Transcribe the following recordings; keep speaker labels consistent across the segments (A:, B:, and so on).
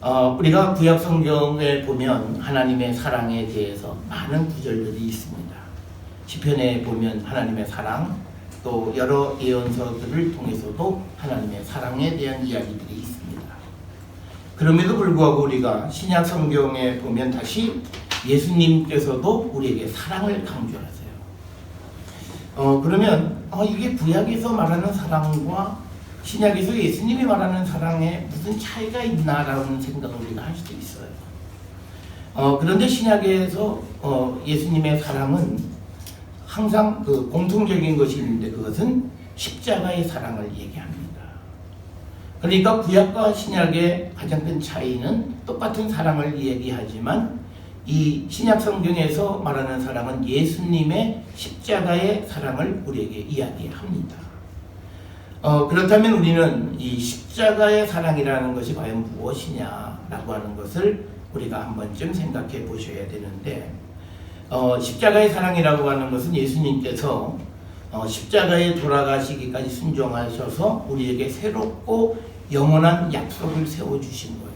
A: 우리가 구약 성경에 보면 하나님의 사랑에 대해서 많은 구절들이 있습니다. 시편에 보면 하나님의 사랑, 또 여러 예언서들을 통해서도 하나님의 사랑에 대한 이야기들이 있습니다. 그럼에도 불구하고 우리가 신약 성경에 보면 다시 예수님께서도 우리에게 사랑을 강조하세요. 그러면 이게 구약에서 말하는 사랑과 신약에서 예수님이 말하는 사랑에 무슨 차이가 있나라는 생각을 우리가 할 수도 있어요. 그런데 신약에서 예수님의 사랑은 항상 그 공통적인 것이 있는데 그것은 십자가의 사랑을 얘기합니다. 그러니까 구약과 신약의 가장 큰 차이는 똑같은 사랑을 얘기하지만 이 신약 성경에서 말하는 사랑은 예수님의 십자가의 사랑을 우리에게 이야기합니다. 그렇다면 우리는 이 십자가의 사랑이라는 것이 과연 무엇이냐라고 하는 것을 우리가 한 번쯤 생각해 보셔야 되는데, 십자가의 사랑이라고 하는 것은 예수님께서 십자가에 돌아가시기까지 순종하셔서 우리에게 새롭고 영원한 약속을 세워주신 거예요.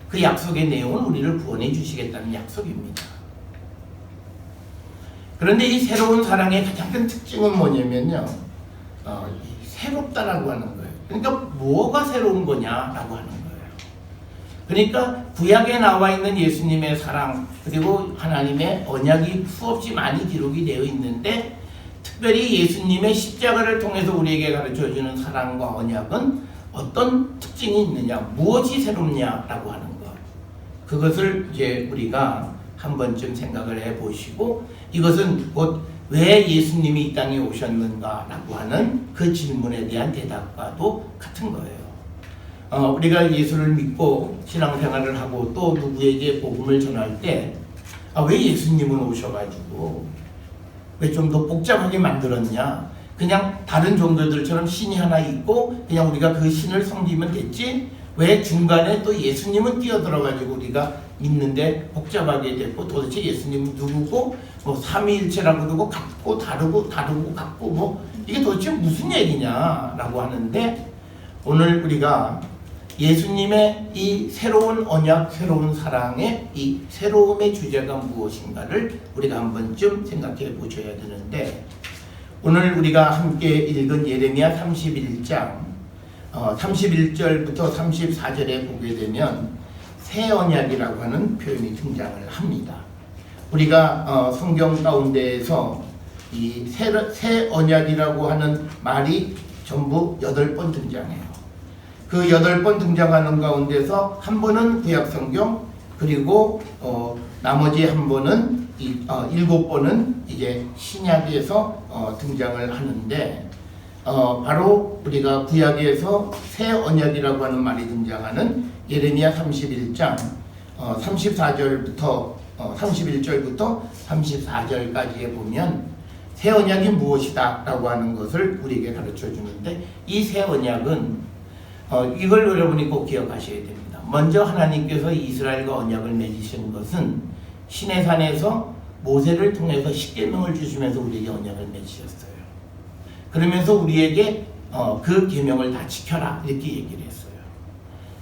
A: 그 약속의 내용은 우리를 구원해 주시겠다는 약속입니다. 그런데 이 새로운 사랑의 가장 큰 특징은 뭐냐면요, 새롭다라고 하는 거예요. 그러니까 뭐가 새로운 거냐라고 하는 거예요. 그러니까 구약에 나와 있는 예수님의 사랑, 그리고 하나님의 언약이 수없이 많이 기록이 되어 있는데, 특별히 예수님의 십자가를 통해서 우리에게 가르쳐주는 사랑과 언약은 어떤 특징이 있느냐, 무엇이 새롭냐라고 하는 것, 그것을 이제 우리가 한 번쯤 생각을 해보시고, 이것은 곧 왜 예수님이 이 땅에 오셨는가라고 하는 그 질문에 대한 대답과도 같은 거예요. 우리가 예수를 믿고 신앙생활을 하고 또 누구에게 복음을 전할 때 왜 예수님은 오셔가지고 왜 좀 더 복잡하게 만들었냐, 그냥 다른 종교들처럼 신이 하나 있고 그냥 우리가 그 신을 섬기면 됐지, 왜 중간에 또 예수님은 뛰어들어가지고 우리가 믿는데 복잡하게 됐고, 도대체 예수님은 누구고, 뭐 삼위일체라고 그러고 같고 다르고 같고, 뭐 이게 도대체 무슨 얘기냐라고 하는데, 오늘 우리가 예수님의 이 새로운 언약, 새로운 사랑의 이 새로움의 주제가 무엇인가를 우리가 한 번쯤 생각해 보셔야 되는데, 오늘 우리가 함께 읽은 예레미야 31장 31절부터 34절에 보게 되면 새 언약이라고 하는 표현이 등장을 합니다. 우리가 성경 가운데에서 이 새 언약이라고 하는 말이 전부 8번 등장해요. 그 8번 등장하는 가운데서 한 번은 구약 성경, 그리고 나머지 한 번은 7번은 이제 신약에서 등장을 하는데, 바로 우리가 구약에서 새 언약이라고 하는 말이 등장하는 예레미야 31장 31절부터 34절까지에 보면 새 언약이 무엇이다 라고 하는 것을 우리에게 가르쳐 주는데, 이 새 언약은 이걸 여러분이 꼭 기억하셔야 됩니다. 먼저 하나님께서 이스라엘과 언약을 맺으신 것은 시내산에서 모세를 통해서 십계명을 주시면서 우리에게 언약을 맺으셨어요. 그러면서 우리에게 그 계명을 다 지켜라 이렇게 얘기를 했어요.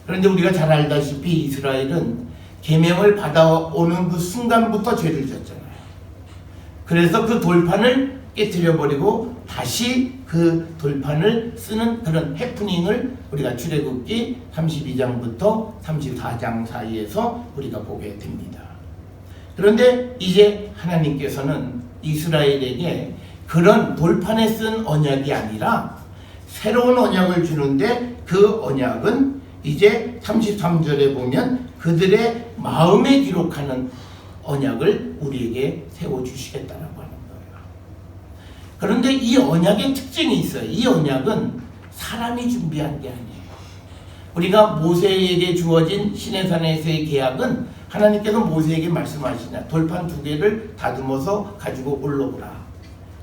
A: 그런데 우리가 잘 알다시피 이스라엘은 계명을 받아오는 그 순간부터 죄를 졌잖아요. 그래서 그 돌판을 깨뜨려버리고 다시 그 돌판을 쓰는 그런 해프닝을 우리가 출애굽기 32장부터 34장 사이에서 우리가 보게 됩니다. 그런데 이제 하나님께서는 이스라엘에게 그런 돌판에 쓴 언약이 아니라 새로운 언약을 주는데, 그 언약은 이제 33절에 보면 그들의 마음에 기록하는 언약을 우리에게 세워주시겠다라고 하는 거예요. 그런데 이 언약의 특징이 있어요. 이 언약은 사람이 준비한 게 아니에요. 우리가 모세에게 주어진 시내산에서의 계약은 하나님께서 모세에게 말씀하시냐, 돌판 2개를 다듬어서 가지고 올라오라.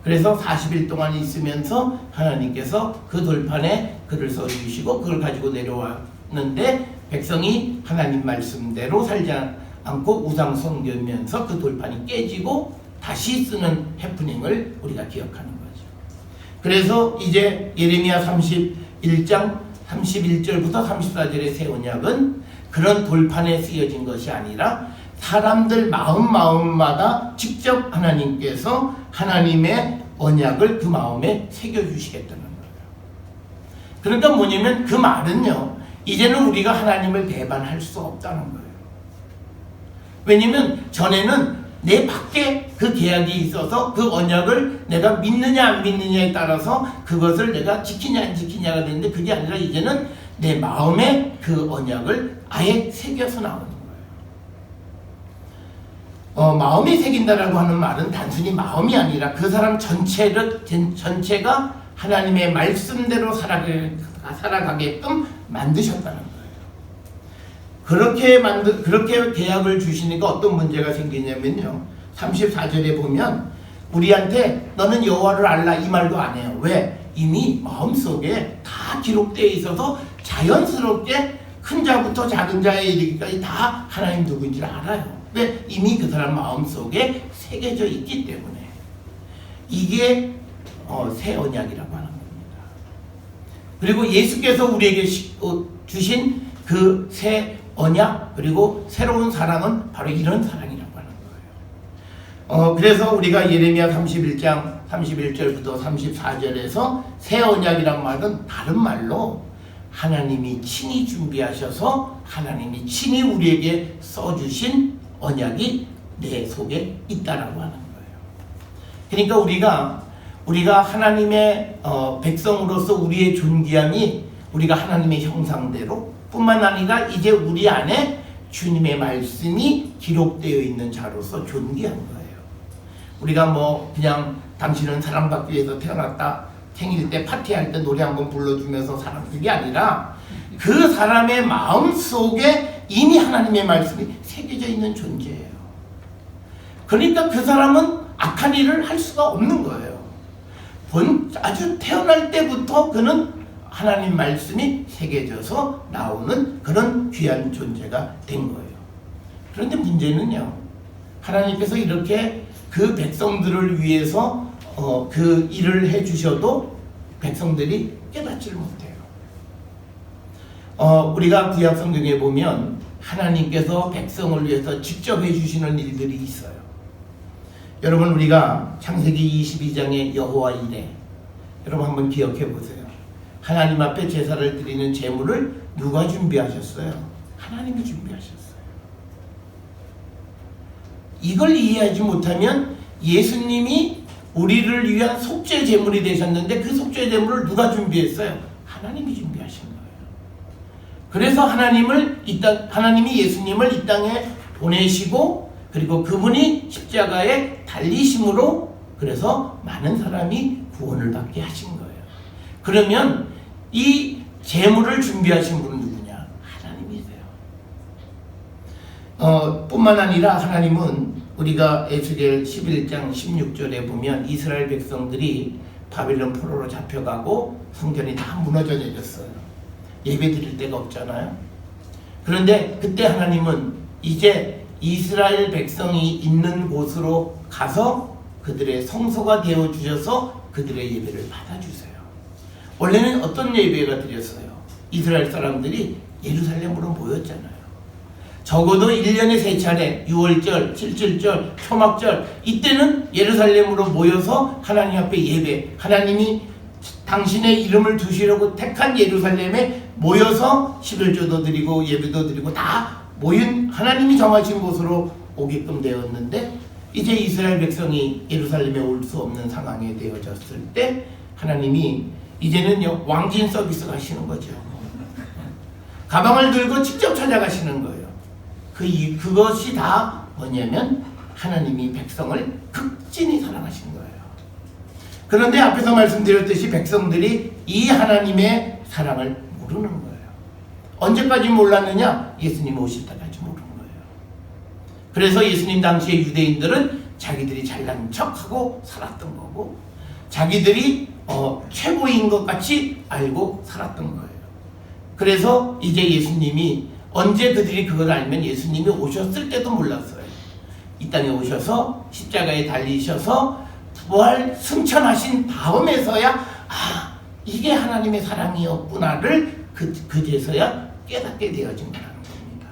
A: 그래서 40일 동안 있으면서 하나님께서 그 돌판에 글을 써주시고 그걸 가지고 내려왔는데, 백성이 하나님 말씀대로 살지 않고 우상 섬기면서 그 돌판이 깨지고 다시 쓰는 해프닝을 우리가 기억하는 거죠. 그래서 이제 예레미야 31장 31절부터 34절의 새 언약은 그런 돌판에 쓰여진 것이 아니라 사람들 마음마다 직접 하나님께서 하나님의 언약을 그 마음에 새겨주시겠다는 거예요. 그러니까 뭐냐면 그 말은요, 이제는 우리가 하나님을 배반할 수 없다는 거예요. 왜냐면 전에는 내 밖에 그 계약이 있어서 그 언약을 내가 믿느냐 안 믿느냐에 따라서 그것을 내가 지키냐 안 지키냐가 되는데, 그게 아니라 이제는 내 마음에 그 언약을 아예 새겨서 나오는 거예요. 마음에 새긴다라고 하는 말은 단순히 마음이 아니라 그 사람 전체가 하나님의 말씀대로 살아가게끔 만드셨다는 거예요. 그렇게 계약을 주시니까 어떤 문제가 생기냐면요, 34절에 보면 우리한테 너는 여호와를 알라 이 말도 안 해요. 왜? 이미 마음속에 다 기록되어 있어서 자연스럽게 큰 자부터 작은 자에 이르기까지 다 하나님 누구인지를 알아요. 왜? 이미 그 사람 마음속에 새겨져 있기 때문에. 이게 새 언약이라고 하는 겁니다. 그리고 예수께서 우리에게 주신 그 새 언약, 그리고 새로운 사랑은 바로 이런 사랑이라고 하는 거예요. 그래서 우리가 예레미야 31장 31절부터 34절에서 새 언약이란 말은 다른 말로 하나님이 친히 준비하셔서 하나님이 친히 우리에게 써주신 언약이 내 속에 있다라고 하는 거예요. 그러니까 우리가 하나님의 백성으로서 우리의 존귀함이 우리가 하나님의 형상대로 뿐만 아니라 이제 우리 안에 주님의 말씀이 기록되어 있는 자로서 존귀한 거예요. 우리가 그냥 당신은 사랑받기 위해서 태어났다, 생일 때 파티할 때 노래 한번 불러주면서 사랑, 그게 아니라 그 사람의 마음 속에 이미 하나님의 말씀이 새겨져 있는 존재예요. 그러니까 그 사람은 악한 일을 할 수가 없는 거예요. 아주 태어날 때부터 그는 하나님 말씀이 새겨져서 나오는 그런 귀한 존재가 된 거예요. 그런데 문제는요, 하나님께서 이렇게 그 백성들을 위해서 그 일을 해주셔도 백성들이 깨닫지를 못해요. 우리가 구약 성경에 보면 하나님께서 백성을 위해서 직접 해주시는 일들이 있어요. 여러분, 우리가 창세기 22장의 여호와 이레, 여러분 한번 기억해 보세요. 하나님 앞에 제사를 드리는 제물을 누가 준비하셨어요? 하나님이 준비하셨어요. 이걸 이해하지 못하면 예수님이 우리를 위한 속죄 제물이 되셨는데 그 속죄 제물을 누가 준비했어요? 하나님이 준비하신 거예요. 그래서 하나님이 예수님을 이 땅에 보내시고, 그리고 그분이 십자가에 달리심으로 그래서 많은 사람이 구원을 받게 하신 거예요. 그러면 이 제물을 준비하신 분은 누구냐? 하나님이세요. 뿐만 아니라 하나님은 우리가 에스겔 11장 16절에 보면 이스라엘 백성들이 바빌론 포로로 잡혀가고 성전이 다 무너져 내렸어요. 예배 드릴 데가 없잖아요. 그런데 그때 하나님은 이제 이스라엘 백성이 있는 곳으로 가서 그들의 성소가 되어 주셔서 그들의 예배를 받아주세요. 원래는 어떤 예배가 드렸어요? 이스라엘 사람들이 예루살렘으로 모였잖아요. 적어도 1년에 3차례, 6월절, 7절절, 초막절, 이때는 예루살렘으로 모여서 하나님 앞에 예배, 하나님이 당신의 이름을 두시려고 택한 예루살렘에 모여서 11조도 드리고 예배도 드리고 다 모인 하나님이 정하신 곳으로 오게끔 되었는데, 이제 이스라엘 백성이 예루살렘에 올 수 없는 상황에 되어졌을 때 하나님이 이제는요, 왕진 서비스가 하시는 거죠. 가방을 들고 직접 찾아가시는 거예요. 그것이 다 뭐냐면 하나님이 백성을 극진히 사랑하신 거예요. 그런데 앞에서 말씀드렸듯이 백성들이 이 하나님의 사랑을 모르는 거예요. 언제까지 몰랐느냐? 예수님 오실 때까지 모르는 거예요. 그래서 예수님 당시의 유대인들은 자기들이 잘난 척하고 살았던 거고, 자기들이 최고인 것 같이 알고 살았던 거예요. 그래서 이제 예수님이 언제 그들이 그걸 알면 예수님이 오셨을 때도 몰랐어요. 이 땅에 오셔서 십자가에 달리셔서 부활 승천하신 다음에서야 이게 하나님의 사랑이었구나를 그제서야 깨닫게 되어진 거라는 겁니다.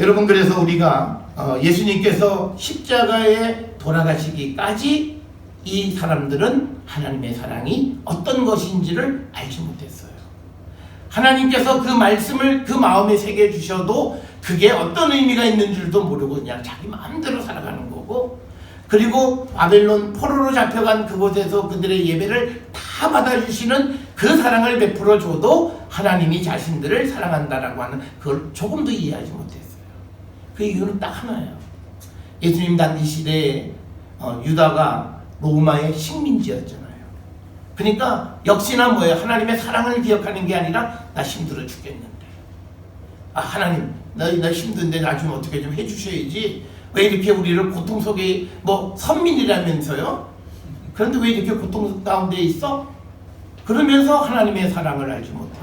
A: 여러분, 그래서 우리가 예수님께서 십자가에 돌아가시기까지 이 사람들은 하나님의 사랑이 어떤 것인지를 알지 못했어요. 하나님께서 그 말씀을 그 마음에 새겨주셔도 그게 어떤 의미가 있는 줄도 모르고 그냥 자기 마음대로 살아가는 거고, 그리고 바벨론 포로로 잡혀간 그곳에서 그들의 예배를 다 받아주시는 그 사랑을 베풀어 줘도 하나님이 자신들을 사랑한다라고 하는 그걸 조금도 이해하지 못했어요. 그 이유는 딱 하나예요. 예수님 당시 시대에 유다가 로마의 식민지였잖아요. 그러니까 역시나 뭐예요? 하나님의 사랑을 기억하는 게 아니라 나 힘들어 죽겠는데, 하나님 나 힘든데 나 좀 어떻게 좀 해주셔야지, 왜 이렇게 우리를 고통 속에, 선민이라면서요? 그런데 왜 이렇게 고통 가운데 있어? 그러면서 하나님의 사랑을 알지 못했어요.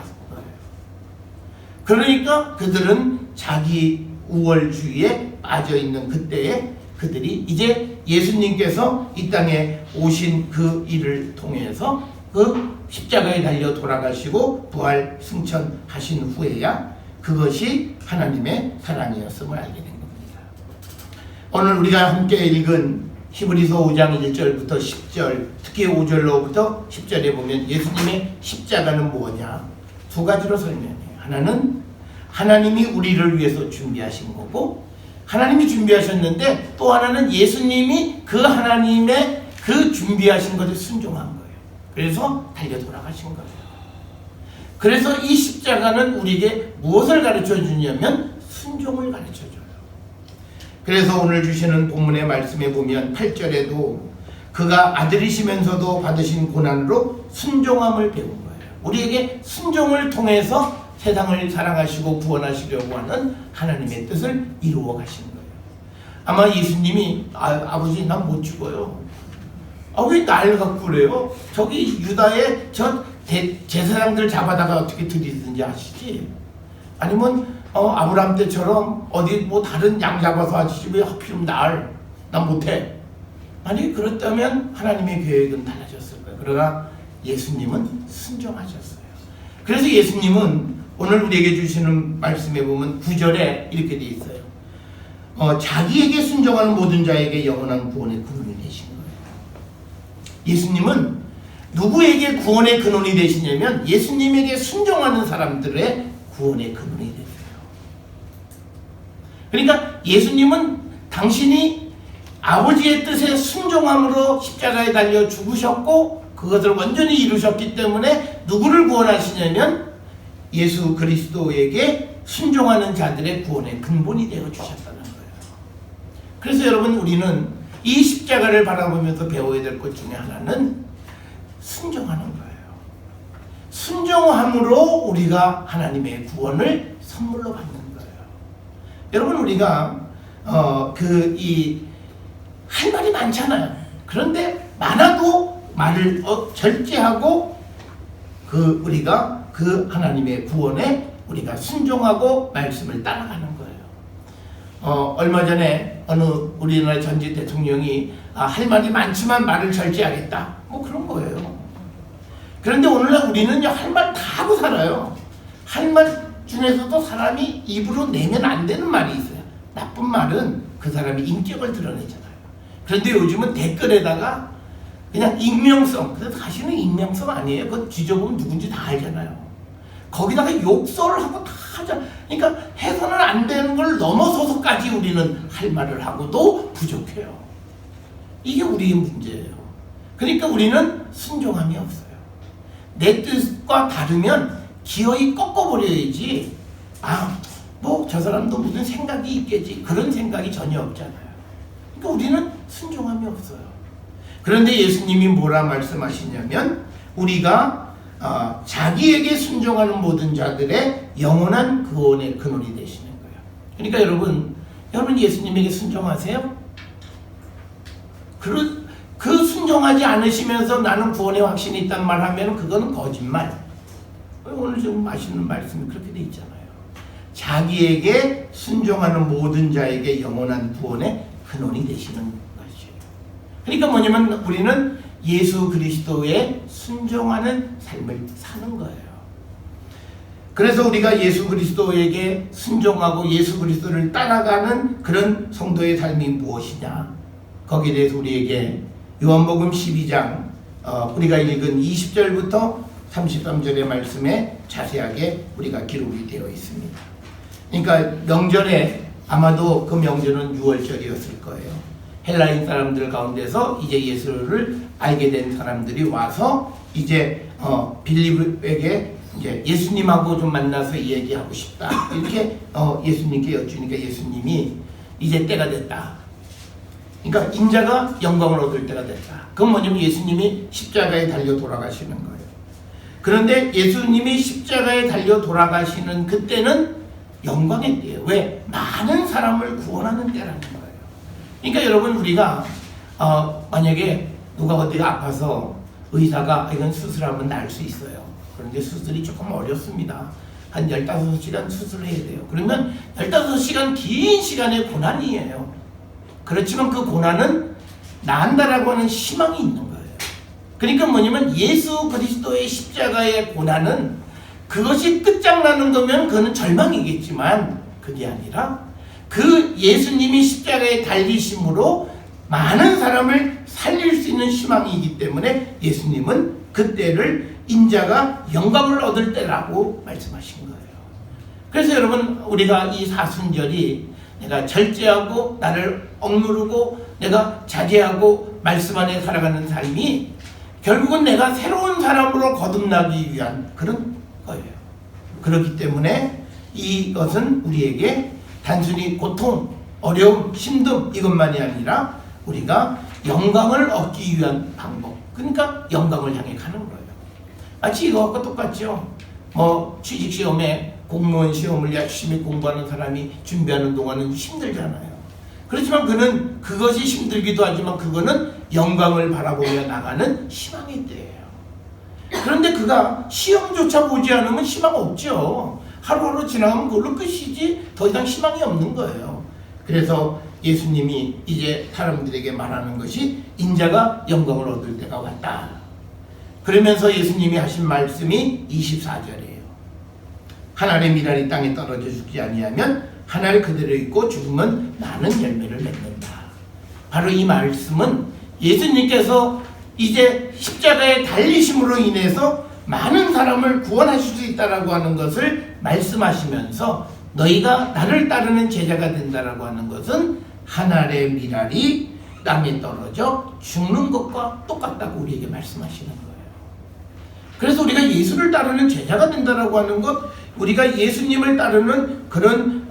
A: 그러니까 그들은 자기 우월주의에 빠져있는 그때에 그들이 이제 예수님께서 이 땅에 오신 그 일을 통해서 그 십자가에 달려 돌아가시고 부활 승천하신 후에야 그것이 하나님의 사랑이었음을 알게 된 겁니다. 오늘 우리가 함께 읽은 히브리서 5장 1절부터 10절, 특히 5절로부터 10절에 보면 예수님의 십자가는 뭐냐? 두 가지로 설명해요. 하나는 하나님이 우리를 위해서 준비하신 거고, 하나님이 준비하셨는데, 또 하나는 예수님이 그 하나님의 그 준비하신 것에 순종한 거예요. 그래서 달려 돌아가신 거예요. 그래서 이 십자가는 우리에게 무엇을 가르쳐 주냐면 순종을 가르쳐 줘요. 그래서 오늘 주시는 본문의 말씀에 보면 8절에도 그가 아들이시면서도 받으신 고난으로 순종함을 배운 거예요. 우리에게 순종을 통해서 세상을 사랑하시고 구원하시려고 하는 하나님의 뜻을 이루어 가신 거예요. 아마 예수님이 아버지 난 못 죽어요. 왜 날 갖고 그래요? 저기 유다의 저 제사장들 잡아다가 어떻게 들이든지 하시지? 아니면 아브라함 때처럼 어디 다른 양 잡아서 하시지 왜 하필이면 난 못해? 아니 그렇다면 하나님의 계획은 달라졌을 거예요. 그러나 예수님은 순종하셨어요. 그래서 예수님은 오늘 우리에게 주시는 말씀에 보면 9절에 이렇게 돼 있어요. 자기에게 순종하는 모든 자에게 영원한 구원의 근원이 되신 거예요. 예수님은 누구에게 구원의 근원이 되시냐면 예수님에게 순종하는 사람들의 구원의 근원이 되세요. 그러니까 예수님은 당신이 아버지의 뜻에 순종함으로 십자가에 달려 죽으셨고 그것을 완전히 이루셨기 때문에 누구를 구원하시냐면 예수 그리스도에게 순종하는 자들의 구원의 근본이 되어 주셨다는 거예요. 그래서 여러분, 우리는 이 십자가를 바라보면서 배워야 될 것 중에 하나는 순종하는 거예요. 순종함으로 우리가 하나님의 구원을 선물로 받는 거예요. 여러분, 우리가 할 말이 많잖아요. 그런데 많아도 말을 절제하고 우리가 그 하나님의 구원에 우리가 순종하고 말씀을 따라가는 거예요. 얼마 전에 어느 우리나라 전직 대통령이 할 말이 많지만 말을 절제하겠다, 그런 거예요. 그런데 오늘날 우리는 할 말 다 하고 살아요. 할 말 중에서도 사람이 입으로 내면 안 되는 말이 있어요. 나쁜 말은 그 사람이 인격을 드러내잖아요. 그런데 요즘은 댓글에다가 그냥 익명성, 근데 사실은 익명성 아니에요. 그거 뒤져보면 누군지 다 알잖아요. 거기다가 욕설을 하고 다 하잖아. 그러니까 해서는 안 되는 걸 넘어서서까지 우리는 할 말을 하고도 부족해요. 이게 우리의 문제예요. 그러니까 우리는 순종함이 없어요. 내 뜻과 다르면 기어이 꺾어버려야지. 저 사람도 무슨 생각이 있겠지. 그런 생각이 전혀 없잖아요. 그러니까 우리는 순종함이 없어요. 그런데 예수님이 뭐라 말씀하시냐면 우리가 자기에게 순종하는 모든 자들의 영원한 구원의 근원이 되시는 거예요. 그러니까 여러분 예수님에게 순종하세요? 그 순종하지 않으시면서 나는 구원의 확신이 있단 말 하면 그거는 거짓말. 오늘 좀 맛있는 말씀이 그렇게 돼 있잖아요. 자기에게 순종하는 모든 자에게 영원한 구원의 근원이 되시는 것이에요. 그러니까 뭐냐면 우리는 예수 그리스도에 순종하는 삶을 사는 거예요. 그래서 우리가 예수 그리스도에게 순종하고 예수 그리스도를 따라가는 그런 성도의 삶이 무엇이냐, 거기에 대해서 우리에게 요한복음 12장 우리가 읽은 20절부터 33절의 말씀에 자세하게 우리가 기록이 되어 있습니다. 그러니까 명절에, 아마도 그 명절은 6월절이었을 거예요. 헬라인 사람들 가운데서 이제 예수를 알게 된 사람들이 와서 이제 빌립에게 이제 예수님하고 좀 만나서 얘기하고 싶다, 이렇게 예수님께 여쭈니까 예수님이 이제 때가 됐다. 그러니까 인자가 영광을 얻을 때가 됐다. 그건 뭐냐면 예수님이 십자가에 달려 돌아가시는 거예요. 그런데 예수님이 십자가에 달려 돌아가시는 그때는 영광의 때예요. 왜? 많은 사람을 구원하는 때라는 거예요. 그러니까 여러분, 우리가 만약에 누가 어디가 아파서 의사가 이건 수술하면 나을 수 있어요. 그런데 수술이 조금 어렵습니다. 한 15시간 수술해야 돼요. 그러면 15시간 긴 시간의 고난이에요. 그렇지만 그 고난은 나은다라고 하는 희망이 있는 거예요. 그러니까 뭐냐면 예수 그리스도의 십자가의 고난은 그것이 끝장나는 거면 그거는 절망이겠지만 그게 아니라 그 예수님이 십자가에 달리심으로 많은 사람을 살릴 수 있는 희망이기 때문에 예수님은 그때를 인자가 영광을 얻을 때라고 말씀하신 거예요. 그래서 여러분, 우리가 이 사순절이 내가 절제하고 나를 억누르고 내가 자제하고 말씀 안에 살아가는 삶이 결국은 내가 새로운 사람으로 거듭나기 위한 그런 거예요. 그렇기 때문에 이것은 우리에게 단순히 고통, 어려움, 힘듦 이것만이 아니라 우리가 영광을 얻기 위한 방법, 그러니까 영광을 향해 가는 거예요. 마치 이거하고 똑같죠. 취직시험에 공무원 시험을 열심히 공부하는 사람이 준비하는 동안은 힘들잖아요. 그렇지만 그는 그것이 힘들기도 하지만 그거는 영광을 바라보며 나가는 희망의 때예요. 그런데 그가 시험조차 보지 않으면 희망 없죠. 하루하루 지나가면 그걸로 끝이지 더 이상 희망이 없는 거예요. 그래서 예수님이 이제 사람들에게 말하는 것이 인자가 영광을 얻을 때가 왔다. 그러면서 예수님이 하신 말씀이 24절이에요. 한 알의 미랄이 땅에 떨어져 죽지 아니하면 한 알 그대로 있고 죽으면 많은 열매를 맺는다. 바로 이 말씀은 예수님께서 이제 십자가에 달리심으로 인해서 많은 사람을 구원하실 수 있다라고 하는 것을 말씀하시면서 너희가 나를 따르는 제자가 된다라고 하는 것은 한 알의 미랄이 땅에 떨어져 죽는 것과 똑같다고 우리에게 말씀하시는 거예요. 그래서 우리가 예수를 따르는 제자가 된다라고 하는 것, 우리가 예수님을 따르는 그런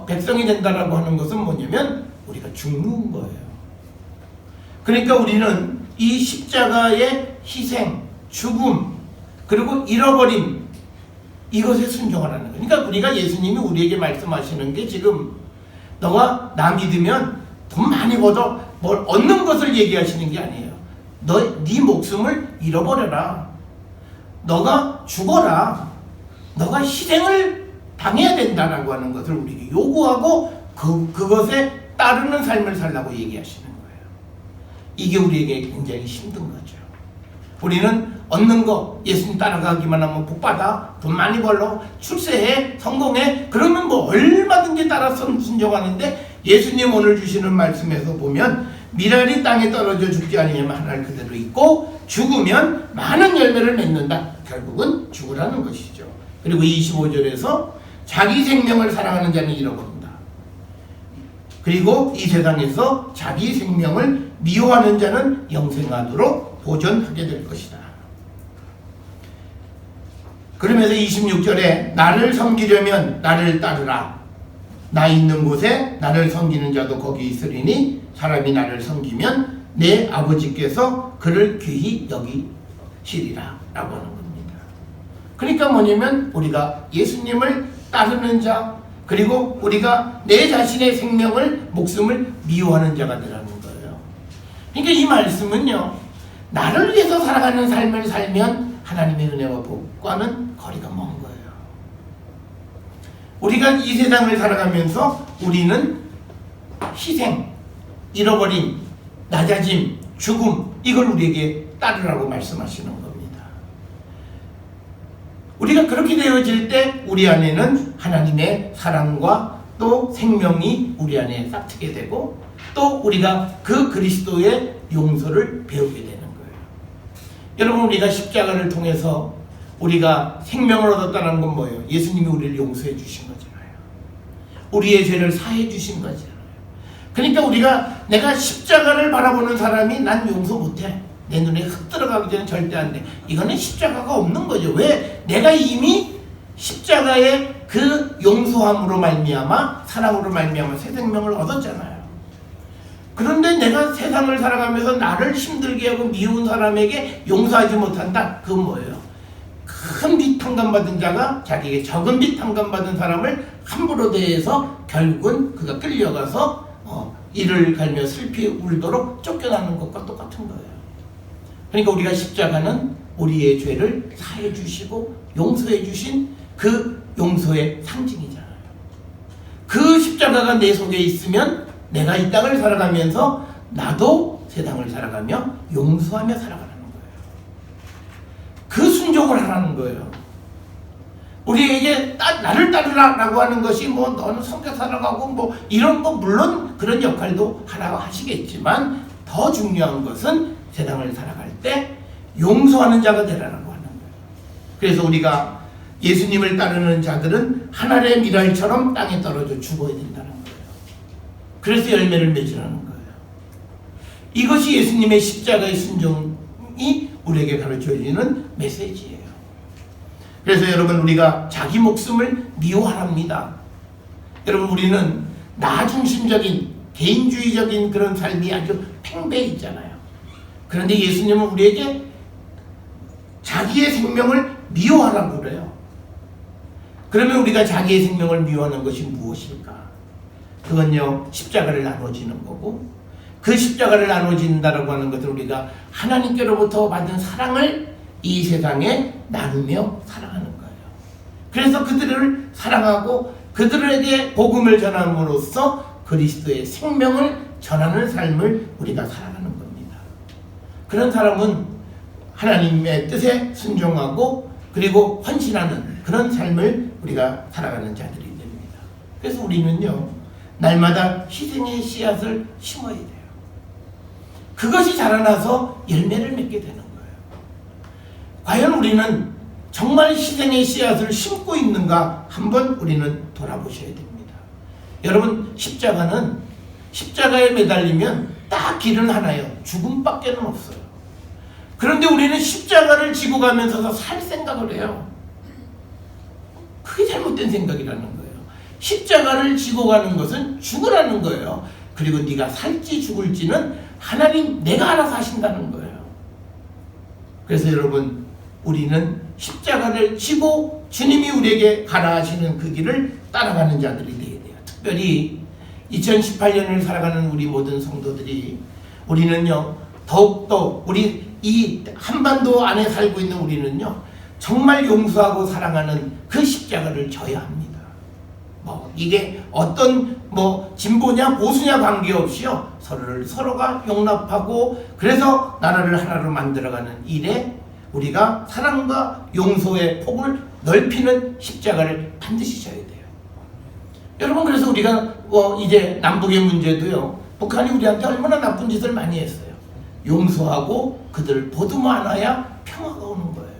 A: 백성이 된다라고 하는 것은 뭐냐면 우리가 죽는 거예요. 그러니까 우리는 이 십자가의 희생, 죽음, 그리고 잃어버림, 이것에 순종하라는 거예요. 그러니까 우리가 예수님이 우리에게 말씀하시는 게 지금 너가 나 믿으면 돈 많이 벌어 뭘 얻는 것을 얘기하시는 게 아니에요. 네 목숨을 잃어버려라. 너가 죽어라. 너가 희생을 당해야 된다라고 하는 것을 우리에게 요구하고 그것에 따르는 삶을 살라고 얘기하시는 거예요. 이게 우리에게 굉장히 힘든 거죠. 우리는 얻는 거, 예수님 따라가기만 하면 복받아, 돈 많이 벌러, 출세해, 성공해, 그러면 뭐 얼마든지 따라서 순종하는데 예수님 오늘 주시는 말씀에서 보면 미랄이 땅에 떨어져 죽지 아니하면 한 알 그대로 있고 죽으면 많은 열매를 맺는다. 결국은 죽으라는 것이죠. 그리고 25절에서 자기 생명을 사랑하는 자는 잃어버린다. 그리고 이 세상에서 자기 생명을 미워하는 자는 영생하도록 보존하게 될 것이다. 그러면서 26절에 나를 섬기려면 나를 따르라. 나 있는 곳에 나를 섬기는 자도 거기 있으리니 사람이 나를 섬기면 내 아버지께서 그를 귀히 여기시리라 라고 하는 겁니다. 그러니까 뭐냐면 우리가 예수님을 따르는 자, 그리고 우리가 내 자신의 생명을, 목숨을 미워하는 자가 되라는 거예요. 그러니까 이 말씀은요, 나를 위해서 살아가는 삶을 살면 하나님의 은혜와 복과는 거리가 먼 거예요. 우리가 이 세상을 살아가면서 우리는 희생, 잃어버림, 낮아짐, 죽음, 이걸 우리에게 따르라고 말씀하시는 겁니다. 우리가 그렇게 되어질 때 우리 안에는 하나님의 사랑과 또 생명이 우리 안에 싹트게 되고 또 우리가 그 그리스도의 용서를 배우게 되는 거예요. 여러분, 우리가 십자가를 통해서 우리가 생명을 얻었다는 건 뭐예요? 예수님이 우리를 용서해 주신 거잖아요. 우리의 죄를 사해 주신 거잖아요. 그러니까 우리가 내가 십자가를 바라보는 사람이 난 용서 못해. 내 눈에 흙 들어가기 전에 절대 안 돼. 이거는 십자가가 없는 거죠. 왜? 내가 이미 십자가의 그 용서함으로 말미암아 사랑으로 말미암아 새 생명을 얻었잖아요. 그런데 내가 세상을 살아가면서 나를 힘들게 하고 미운 사람에게 용서하지 못한다. 그건 뭐예요? 큰 빚 탕감받은 자가 자기에게 적은 빚 탕감받은 사람을 함부로 대해서 결국은 그가 끌려가서 이를 갈며 슬피 울도록 쫓겨나는 것과 똑같은 거예요. 그러니까 우리가 십자가는 우리의 죄를 사해 주시고 용서해 주신 그 용서의 상징이잖아요. 그 십자가가 내 속에 있으면 내가 이 땅을 살아가면서 나도 세상을 살아가며 용서하며 살아가는 거예요. 그 순종을 하라는 거예요. 우리에게 나를 따르라라고 하는 것이 뭐 너는 성격 살아가고 뭐 이런 거 물론 그런 역할도 하라고 하시겠지만 더 중요한 것은 세상을 살아갈 때 용서하는 자가 되라고 하는 거예요. 그래서 우리가 예수님을 따르는 자들은 하늘의 미랄처럼 땅에 떨어져 죽어야 된다는 거예요. 그래서 열매를 맺으라는 거예요. 이것이 예수님의 십자가의 순종이 우리에게 가르쳐주는 메시지예요. 그래서 여러분, 우리가 자기 목숨을 미워하랍니다. 여러분, 우리는 나 중심적인 개인주의적인 그런 삶이 아주 팽배해 있잖아요. 그런데 예수님은 우리에게 자기의 생명을 미워하라고 그래요. 그러면 우리가 자기의 생명을 미워하는 것이 무엇일까? 그건요, 십자가를 나눠지는 거고, 그 십자가를 나눠진다라고 하는 것은 우리가 하나님께로부터 받은 사랑을 이 세상에 나누며 살아가는 거예요. 그래서 그들을 사랑하고 그들에게 복음을 전함으로써 그리스도의 생명을 전하는 삶을 우리가 살아가는 겁니다. 그런 사람은 하나님의 뜻에 순종하고 그리고 헌신하는 그런 삶을 우리가 살아가는 자들이 됩니다. 그래서 우리는요, 날마다 희생의 씨앗을 심어야 돼요. 그것이 자라나서 열매를 맺게 되는 거예요. 과연 우리는 정말 희생의 씨앗을 심고 있는가 한번 우리는 돌아보셔야 됩니다. 여러분, 십자가에 매달리면 딱 길은 하나예요. 죽음밖에는 없어요. 그런데 우리는 십자가를 지고 가면서 살 생각을 해요. 그게 잘못된 생각이라는 거예요. 십자가를 지고 가는 것은 죽으라는 거예요. 그리고 네가 살지 죽을지는 하나님 내가 알아서 하신다는 거예요. 그래서 여러분, 우리는 십자가를 지고 주님이 우리에게 가라 하시는 그 길을 따라가는 자들이 되어야 돼요. 특별히 2018년을 살아가는 우리 모든 성도들이, 우리는요, 더욱더 우리 이 한반도 안에 살고 있는 우리는요, 정말 용서하고 사랑하는 그 십자가를 져야 합니다. 이게 어떤 진보냐 보수냐 관계없이요, 서로가 용납하고 그래서 나라를 하나로 만들어가는 일에 우리가 사랑과 용서의 폭을 넓히는 십자가를 반드시 져야 돼요. 여러분, 그래서 우리가 이제 남북의 문제도요, 북한이 우리한테 얼마나 나쁜 짓을 많이 했어요. 용서하고 그들을 보듬어 안아야 평화가 오는 거예요.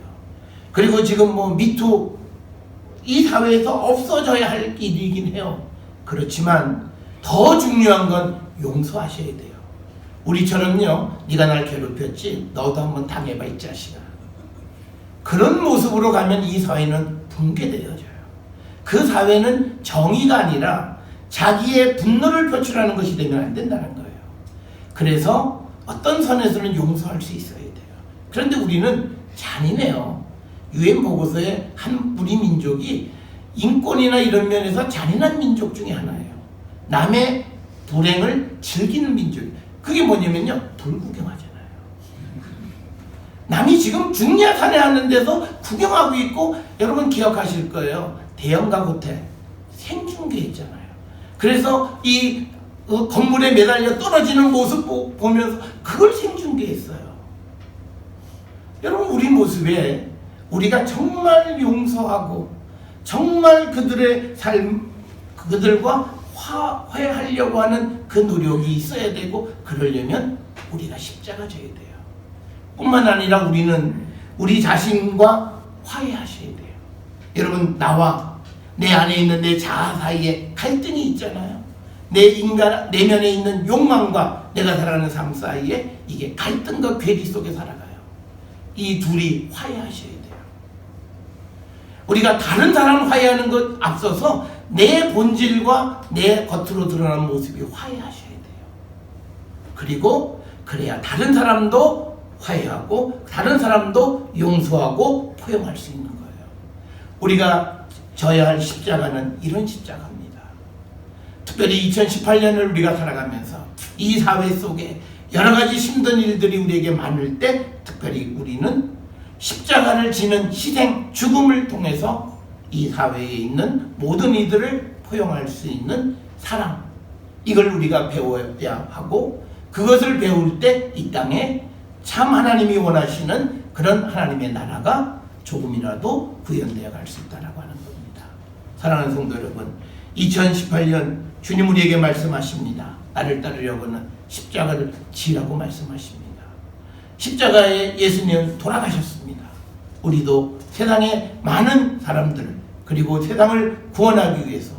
A: 그리고 지금 미투, 이 사회에서 없어져야 할 일이긴 해요. 그렇지만 더 중요한 건 용서하셔야 돼요. 우리처럼요, 네가 날 괴롭혔지, 너도 한번 당해봐 이 자식아. 그런 모습으로 가면 이 사회는 붕괴되어져요. 그 사회는 정의가 아니라 자기의 분노를 표출하는 것이 되면 안 된다는 거예요. 그래서 어떤 선에서는 용서할 수 있어야 돼요. 그런데 우리는 잔인해요. UN 보고서에 우리 민족이 인권이나 이런 면에서 잔인한 민족 중에 하나예요. 남의 불행을 즐기는 민족. 그게 뭐냐면요, 불구경하잖아요. 남이 지금 죽냐 사냐 하는 데서 구경하고 있고, 여러분 기억하실 거예요. 대형가 호텔 생중계했잖아요. 그래서 이 건물에 매달려 떨어지는 모습 보면서 그걸 생중계했어요. 여러분, 우리 모습에 우리가 정말 용서하고 정말 그들의 삶, 그들과 화해하려고 하는 그 노력이 있어야 되고, 그러려면 우리가 십자가 져야 돼요. 뿐만 아니라 우리는 우리 자신과 화해하셔야 돼요. 여러분, 나와 내 안에 있는 내 자아 사이에 갈등이 있잖아요. 내 인간 내면에 있는 욕망과 내가 살아가는 삶 사이에 이게 갈등과 괴리 속에 살아가요. 이 둘이 화해하셔야 돼요. 우리가 다른 사람 화해하는 것 앞서서 내 본질과 내 겉으로 드러나는 모습이 화해하셔야 돼요. 그리고 그래야 다른 사람도 화해하고 다른 사람도 용서하고 포용할 수 있는 거예요. 우리가 져야 할 십자가는 이런 십자가입니다. 특별히 2018년을 우리가 살아가면서 이 사회 속에 여러 가지 힘든 일들이 우리에게 많을 때, 특별히 우리는 십자가를 지는 희생, 죽음을 통해서 이 사회에 있는 모든 이들을 포용할 수 있는 사랑, 이걸 우리가 배워야 하고, 그것을 배울 때 이 땅에 참 하나님이 원하시는 그런 하나님의 나라가 조금이라도 구현되어 갈 수 있다라고 하는 겁니다. 사랑하는 성도 여러분, 2018년 주님 우리에게 말씀하십니다. 나를 따르려고는 십자가를 지라고 말씀하십니다. 십자가에 예수님은 돌아가셨습니다. 우리도 세상의 많은 사람들, 그리고 세상을 구원하기 위해서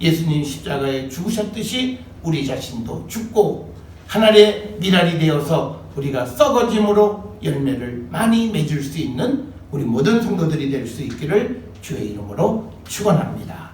A: 예수님 십자가에 죽으셨듯이 우리 자신도 죽고 하늘의 미랄이 되어서 우리가 썩어짐으로 열매를 많이 맺을 수 있는 우리 모든 성도들이 될 수 있기를 주의 이름으로 축원합니다.